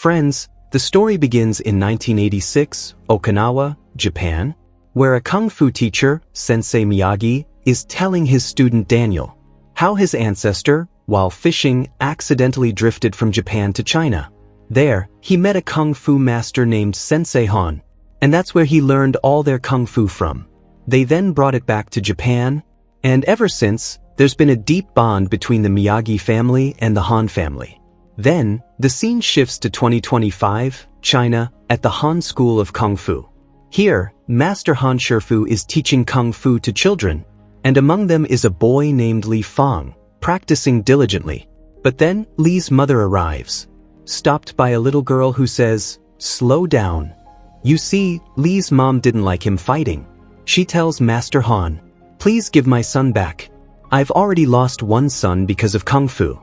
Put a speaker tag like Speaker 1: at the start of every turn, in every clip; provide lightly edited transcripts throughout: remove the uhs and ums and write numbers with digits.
Speaker 1: Friends, the story begins in 1986, Okinawa, Japan, where a kung fu teacher, Sensei Miyagi, is telling his student Daniel how his ancestor, while fishing, accidentally drifted from Japan to China. There, he met a kung fu master named Sensei Han, and that's where he learned all their kung fu from. They then brought it back to Japan, and ever since, there's been a deep bond between the Miyagi family and the Han family. Then, the scene shifts to 2025, China, at the Han School of Kung Fu. Here, Master Han Shifu is teaching kung fu to children, and among them is a boy named Li Fang, practicing diligently. But then, Li's mother arrives, stopped by a little girl who says, "Slow down." You see, Li's mom didn't like him fighting. She tells Master Han, "Please give my son back. I've already lost one son because of kung fu.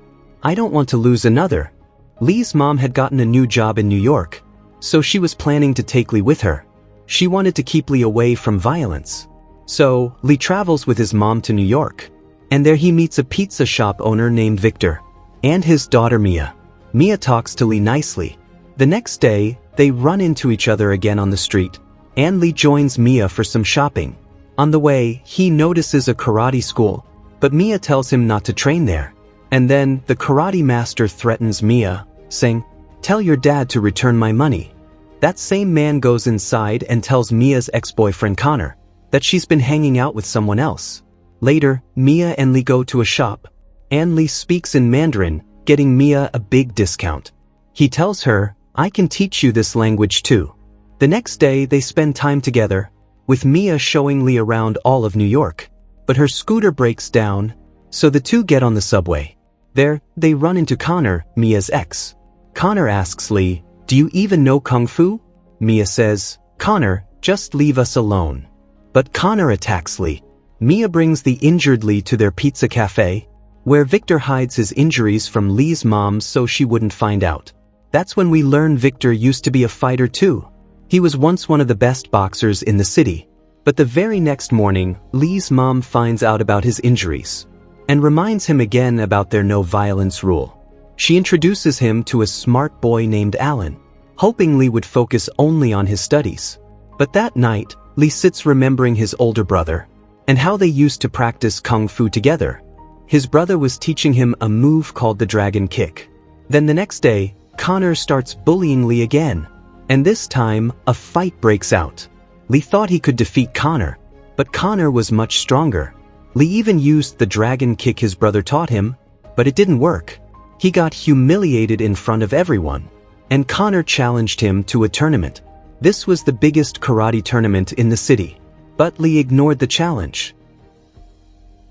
Speaker 1: I don't want to lose another." Li's mom had gotten a new job in New York, so she was planning to take Li with her. She wanted to keep Li away from violence. So, Li travels with his mom to New York, and there he meets a pizza shop owner named Victor, and his daughter Mia. Mia talks to Li nicely. The next day, they run into each other again on the street, and Li joins Mia for some shopping. On the way, he notices a karate school, but Mia tells him not to train there. And then, the karate master threatens Mia, saying, "Tell your dad to return my money." That same man goes inside and tells Mia's ex-boyfriend Connor that she's been hanging out with someone else. Later, Mia and Li go to a shop, and Li speaks in Mandarin, getting Mia a big discount. He tells her, "I can teach you this language too." The next day, they spend time together, with Mia showing Li around all of New York. But her scooter breaks down, so the two get on the subway. There, they run into Connor, Mia's ex. Connor asks Li, "Do you even know kung fu?" Mia says, "Connor, just leave us alone." But Connor attacks Li. Mia brings the injured Li to their pizza cafe, where Victor hides his injuries from Li's mom so she wouldn't find out. That's when we learn Victor used to be a fighter too. He was once one of the best boxers in the city. But the very next morning, Li's mom finds out about his injuries, and reminds him again about their no violence rule. She introduces him to a smart boy named Alan, hoping Li would focus only on his studies. But that night, Li sits remembering his older brother, and how they used to practice kung fu together. His brother was teaching him a move called the dragon kick. Then the next day, Connor starts bullying Li again, and this time, a fight breaks out. Li thought he could defeat Connor, but Connor was much stronger. Li even used the dragon kick his brother taught him, but it didn't work. He got humiliated in front of everyone, and Connor challenged him to a tournament. This was the biggest karate tournament in the city, but Li ignored the challenge.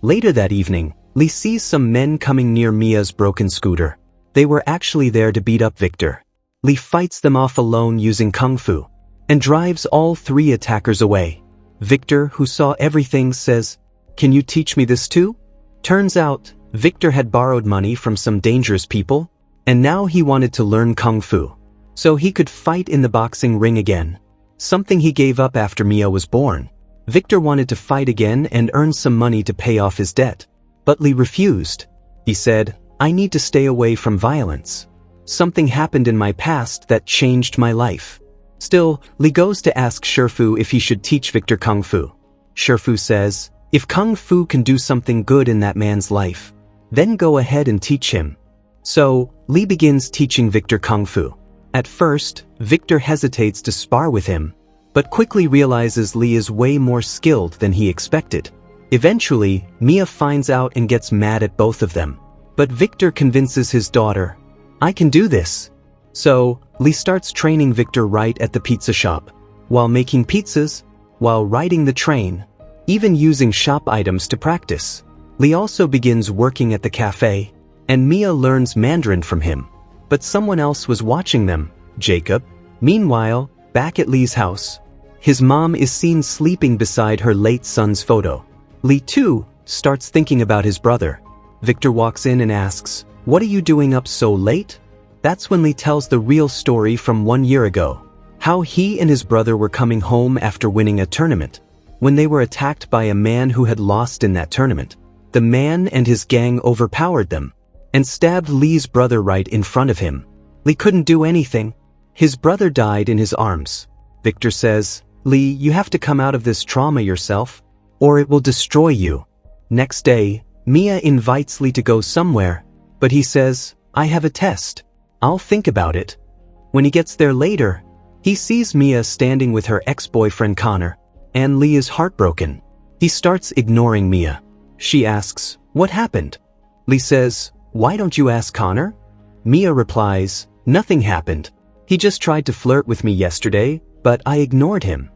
Speaker 1: Later that evening, Li sees some men coming near Mia's broken scooter. They were actually there to beat up Victor. Li fights them off alone using kung fu, and drives all three attackers away. Victor, who saw everything, says, "Can you teach me this too?" Turns out, Victor had borrowed money from some dangerous people, and now he wanted to learn kung fu, so he could fight in the boxing ring again, something he gave up after Mia was born. Victor wanted to fight again and earn some money to pay off his debt, but Li refused. He said, "I need to stay away from violence. Something happened in my past that changed my life." Still, Li goes to ask Shifu if he should teach Victor kung fu. Shifu says, "If kung fu can do something good in that man's life, then go ahead and teach him." So, Li begins teaching Victor kung fu. At first, Victor hesitates to spar with him, but quickly realizes Li is way more skilled than he expected. Eventually, Mia finds out and gets mad at both of them. But Victor convinces his daughter, "I can do this." So, Li starts training Victor right at the pizza shop, while making pizzas, while riding the train, even using shop items to practice. Li also begins working at the cafe, and Mia learns Mandarin from him. But someone else was watching them, Jacob. Meanwhile, back at Li's house, his mom is seen sleeping beside her late son's photo. Li too starts thinking about his brother. Victor walks in and asks, "What are you doing up so late?" That's when Li tells the real story from 1 year ago, how he and his brother were coming home after winning a tournament, when they were attacked by a man who had lost in that tournament. The man and his gang overpowered them, and stabbed Li's brother right in front of him. Li couldn't do anything, His brother died in his arms. Victor says, Lee, you have to come out of this trauma yourself, or it will destroy you. Next day, Mia invites Lee to go somewhere, but he says, I have a test. I'll think about it. When he gets there later, he sees Mia standing with her ex-boyfriend Connor, and Lee is heartbroken. He starts ignoring Mia. She asks, what happened? Lee says, why don't you ask Connor? Mia replies, nothing happened. He just tried to flirt with me yesterday, but I ignored him.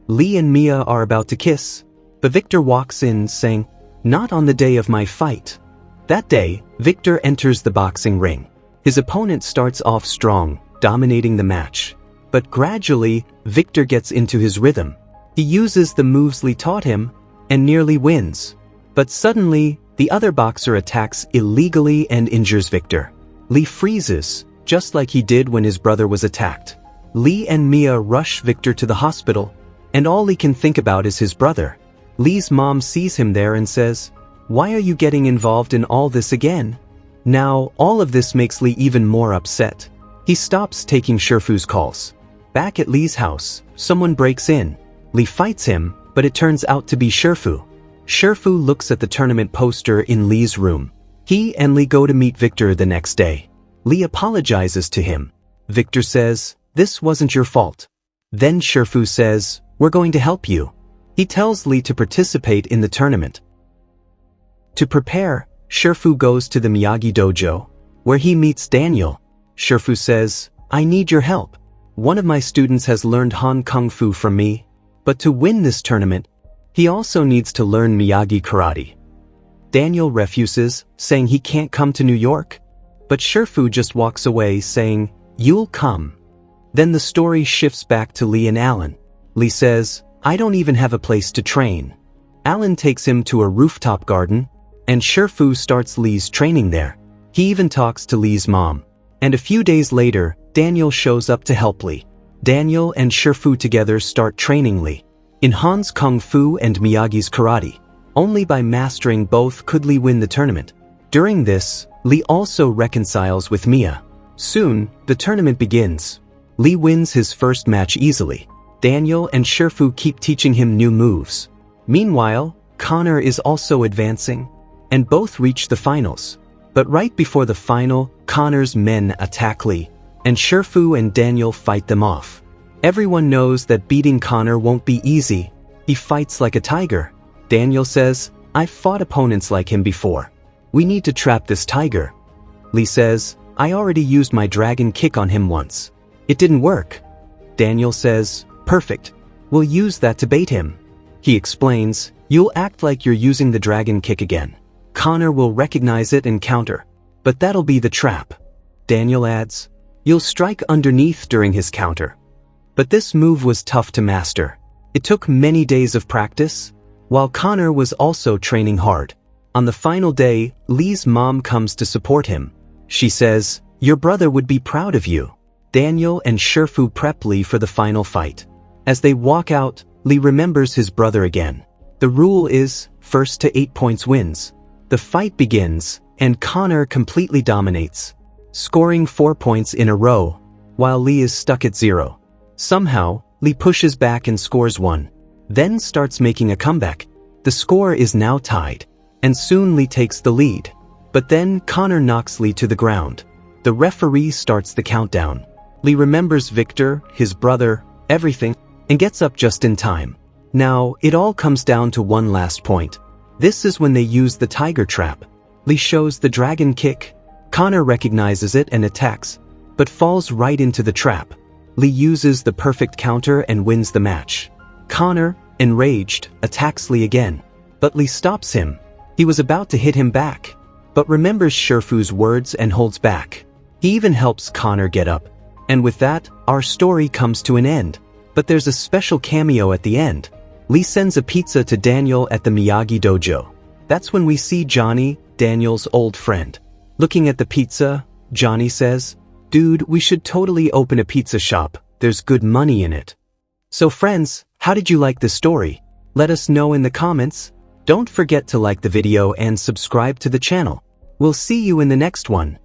Speaker 1: Lee and Mia are about to kiss, but Victor walks in saying, not on the day of my fight. That day, Victor enters the boxing ring. His opponent starts off strong, dominating the match. But gradually, Victor gets into his rhythm. He uses the moves Lee taught him, and nearly wins. But suddenly, the other boxer attacks illegally and injures Victor. Lee freezes, just like he did when his brother was attacked. Lee and Mia rush Victor to the hospital, and all Lee can think about is his brother. Lee's mom sees him there and says, why are you getting involved in all this again? Now, all of this makes Lee even more upset. He stops taking Shifu's calls. Back at Lee's house, someone breaks in. Lee fights him, but it turns out to be Shifu. Shifu looks at the tournament poster in Lee's room. He and Lee go to meet Victor the next day. Lee apologizes to him. Victor says, this wasn't your fault. Then Shifu says, we're going to help you. He tells Lee to participate in the tournament. To prepare, Shifu goes to the Miyagi dojo, where he meets Daniel. Shifu says, I need your help. One of my students has learned Han Kung Fu from me, but to win this tournament, he also needs to learn Miyagi karate. Daniel refuses, saying he can't come to New York, but Shifu just walks away saying, you'll come. Then the story shifts back to Lee and Alan. Lee says, I don't even have a place to train. Alan takes him to a rooftop garden, and Shifu starts Lee's training there. He even talks to Lee's mom. And a few days later, Daniel shows up to help Lee. Daniel and Shifu together start training Lee in Han's Kung Fu and Miyagi's karate. Only by mastering both could Lee win the tournament. During this, Lee also reconciles with Mia. Soon, the tournament begins. Lee wins his first match easily. Daniel and Shifu keep teaching him new moves. Meanwhile, Connor is also advancing, and both reach the finals. But right before the final, Connor's men attack Lee, and Shifu and Daniel fight them off. Everyone knows that beating Connor won't be easy. He fights like a tiger. Daniel says, I've fought opponents like him before. We need to trap this tiger. Lee says, I already used my dragon kick on him once. It didn't work. Daniel says, perfect. We'll use that to bait him. He explains, you'll act like you're using the dragon kick again. Connor will recognize it and counter. But that'll be the trap. Daniel adds, you'll strike underneath during his counter. But this move was tough to master. It took many days of practice, while Connor was also training hard. On the final day, Lee's mom comes to support him. She says, your brother would be proud of you. Daniel and Shifu prep Lee for the final fight. As they walk out, Lee remembers his brother again. The rule is, first to 8 points wins. The fight begins, and Connor completely dominates, scoring 4 points in a row, while Lee is stuck at 0. Somehow, Lee pushes back and scores 1. Then starts making a comeback. The score is now tied, and soon Lee takes the lead. But then Connor knocks Lee to the ground. The referee starts the countdown. Lee remembers Victor, his brother, everything, and gets up just in time. Now, it all comes down to one last point. This is when they use the tiger trap. Lee shows the dragon kick. Connor recognizes it and attacks, but falls right into the trap. Lee uses the perfect counter and wins the match. Connor, enraged, attacks Lee again, but Lee stops him. He was about to hit him back, but remembers Shifu's words and holds back. He even helps Connor get up. And with that, our story comes to an end. But there's a special cameo at the end. Lee sends a pizza to Daniel at the Miyagi dojo. That's when we see Johnny, Daniel's old friend. Looking at the pizza, Johnny says, dude, we should totally open a pizza shop. There's good money in it. So friends, how did you like this story? Let us know in the comments. Don't forget to like the video and subscribe to the channel. We'll see you in the next one.